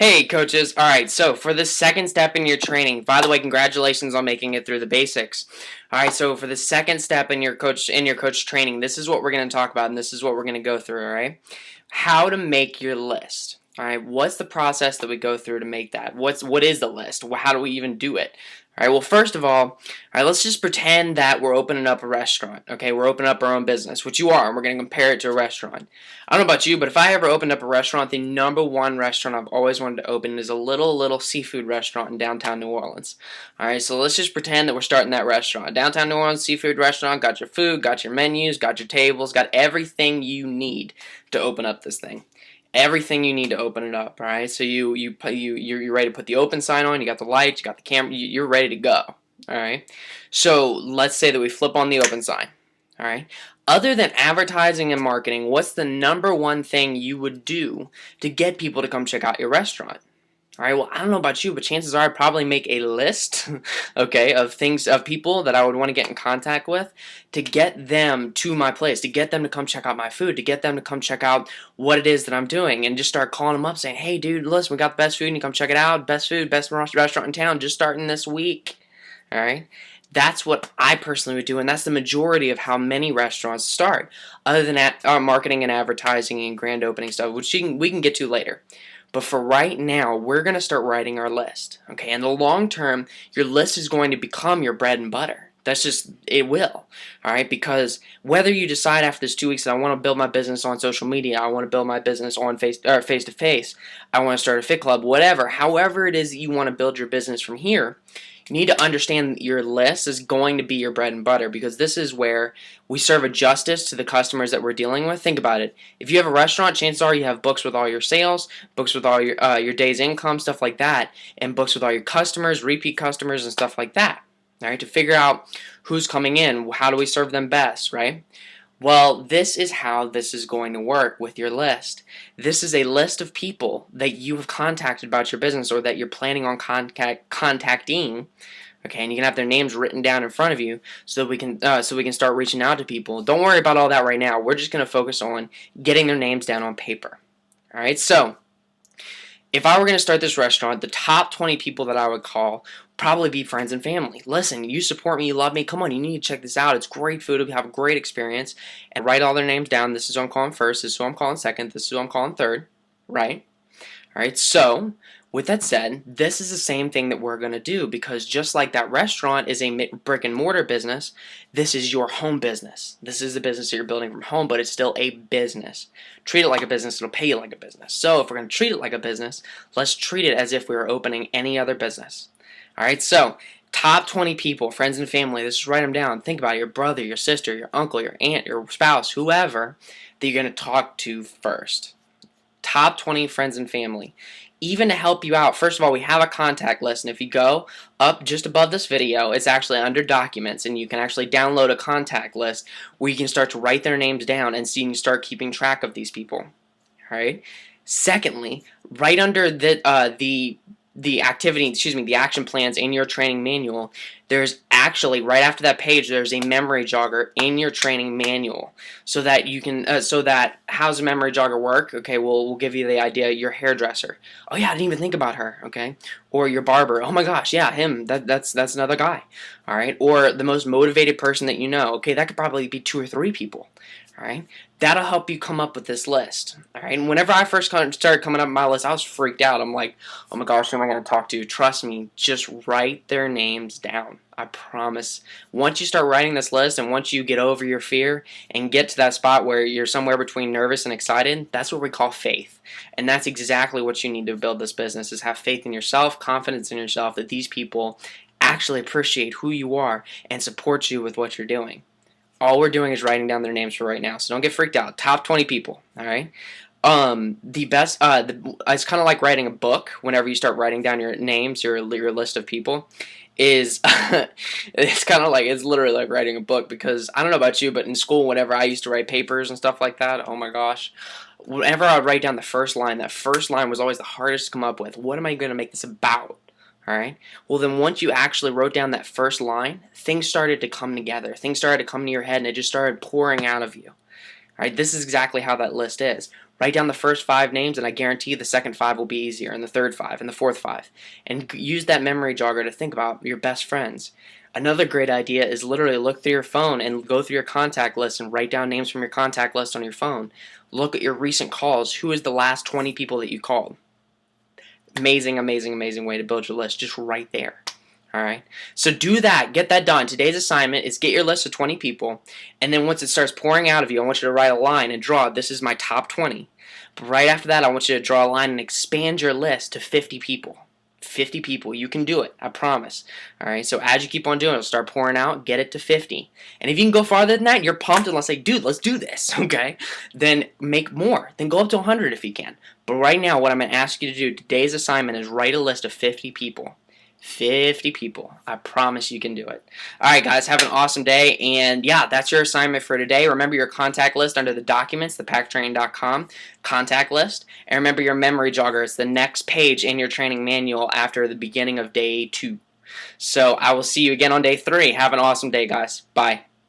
Hey coaches, alright, so for the second step in your training, by the way, congratulations on making it through the basics. Alright, so for the second step in your coach training, this is what we're going to talk about and this is what we're going to go through, alright? How to make your list. Alright, what's the process that we go through to make that? What is the list? How do we even do it? Alright, well first of all, let's just pretend that we're opening up a restaurant, okay? We're opening up our own business, which you are, and we're going to compare it to a restaurant. I don't know about you, but if I ever opened up a restaurant, the number one restaurant I've always wanted to open is a little seafood restaurant in downtown New Orleans. Alright, so let's just pretend that we're starting that restaurant. Downtown New Orleans seafood restaurant, got your food, got your menus, got your tables, got everything you need to open up this thing. Everything you need to open it up, alright? So you're ready to put the open sign on, you got the lights, you got the camera, you're ready to go. Alright? So let's say that we flip on the open sign. Alright? Other than advertising and marketing, what's the number one thing you would do to get people to come check out your restaurant? Alright, well, I don't know about you, but chances are I'd probably make a list, okay, of people that I would want to get in contact with to get them to my place, to get them to come check out my food, to get them to come check out what it is that I'm doing, and just start calling them up saying, hey, dude, listen, we got the best food, and you come check it out, best food, best restaurant in town, just starting this week, alright? That's what I personally would do, and that's the majority of how many restaurants start, other than marketing and advertising and grand opening stuff, which we can get to later. But for right now, we're going to start writing our list. Okay, in the long term, your list is going to become your bread and butter. That's just, it will. Alright, because whether you decide after this 2 weeks that I want to build my business on social media, I want to build my business on face-to-face, I want to start a fit club, whatever, however it is that you want to build your business from here, you need to understand that your list is going to be your bread and butter, because this is where we serve a justice to the customers that we're dealing with. Think about it. If you have a restaurant, chances are you have books with all your sales, books with all your day's income, stuff like that, and books with all your customers, repeat customers, and stuff like that. All right, to figure out who's coming in, how do we serve them best, right? Well, this is how this is going to work with your list. This is a list of people that you have contacted about your business or that you're planning on contacting. Okay, and you can have their names written down in front of you so we can start reaching out to people. Don't worry about all that right now. We're just going to focus on getting their names down on paper. All right, so if I were going to start this restaurant, the top 20 people that I would call probably be friends and family. Listen, you support me, you love me, come on, you need to check this out. It's great food, we have a great experience, and write all their names down. This is who I'm calling first, this is who I'm calling second, this is who I'm calling third, right? Alright, so with that said, this is the same thing that we're going to do, because just like that restaurant is a brick and mortar business, this is your home business. This is the business that you're building from home, but it's still a business. Treat it like a business, it'll pay you like a business. So if we're going to treat it like a business, let's treat it as if we were opening any other business. Alright, so top 20 people, friends and family, let's just write them down. Think about it, your brother, your sister, your uncle, your aunt, your spouse, whoever that you're going to talk to first. Top 20 friends and family. Even to help you out, first of all, we have a contact list, and if you go up just above this video, it's actually under documents, and you can actually download a contact list where you can start to write their names down and so you can start keeping track of these people. Alright? Secondly, right under the action plans in your training manual, there's actually, right after that page, there's a memory jogger in your training manual, so that you can, how's a memory jogger work? Okay, we'll give you the idea. Your hairdresser, oh yeah, I didn't even think about her, okay? Or your barber, oh my gosh, yeah, him, that's another guy, alright? Or the most motivated person that you know, okay, that could probably be 2 or 3 people. Alright, that'll help you come up with this list. Alright, and whenever I first started coming up with my list, I was freaked out. I'm like, oh my gosh, who am I going to talk to? Trust me, just write their names down. I promise. Once you start writing this list, and once you get over your fear and get to that spot where you're somewhere between nervous and excited, that's what we call faith. And that's exactly what you need to build this business, is have faith in yourself, confidence in yourself, that these people actually appreciate who you are and support you with what you're doing. All we're doing is writing down their names for right now, so don't get freaked out. Top 20 people, alright? The best, it's kind of like writing a book. Whenever you start writing down your names, your list of people, is, it's kind of like, it's literally like writing a book, because, I don't know about you, but in school, whenever I used to write papers and stuff like that, oh my gosh, whenever I would write down the first line, that first line was always the hardest to come up with. What am I going to make this about? Alright? Well, then once you actually wrote down that first line, things started to come together. Things started to come to your head, and it just started pouring out of you. All right, this is exactly how that list is. Write down the first 5 names, and I guarantee the second 5 will be easier, and the third 5, and the fourth 5. And use that memory jogger to think about your best friends. Another great idea is literally look through your phone and go through your contact list and write down names from your contact list on your phone. Look at your recent calls. Who is the last 20 people that you called? Amazing, amazing, amazing way to build your list, just right there. Alright, so do that, get that done. Today's assignment is get your list of 20 people, and then once it starts pouring out of you, I want you to write a line and draw, this is my top 20. But right after that, I want you to draw a line and expand your list to 50 people. 50 people, you can do it, I promise. Alright, so as you keep on doing it, it'll start pouring out, get it to 50. And if you can go farther than that, you're pumped and let's say, dude, let's do this, okay? Then make more, then go up to 100 if you can. But right now, what I'm going to ask you to do, today's assignment is write a list of 50 people. 50 people. I promise you can do it. Alright guys, have an awesome day, and yeah, that's your assignment for today. Remember your contact list under the documents, thepacktraining.com contact list, and remember your memory jogger. It's the next page in your training manual after the beginning of day 2. So I will see you again on day 3. Have an awesome day, guys. Bye.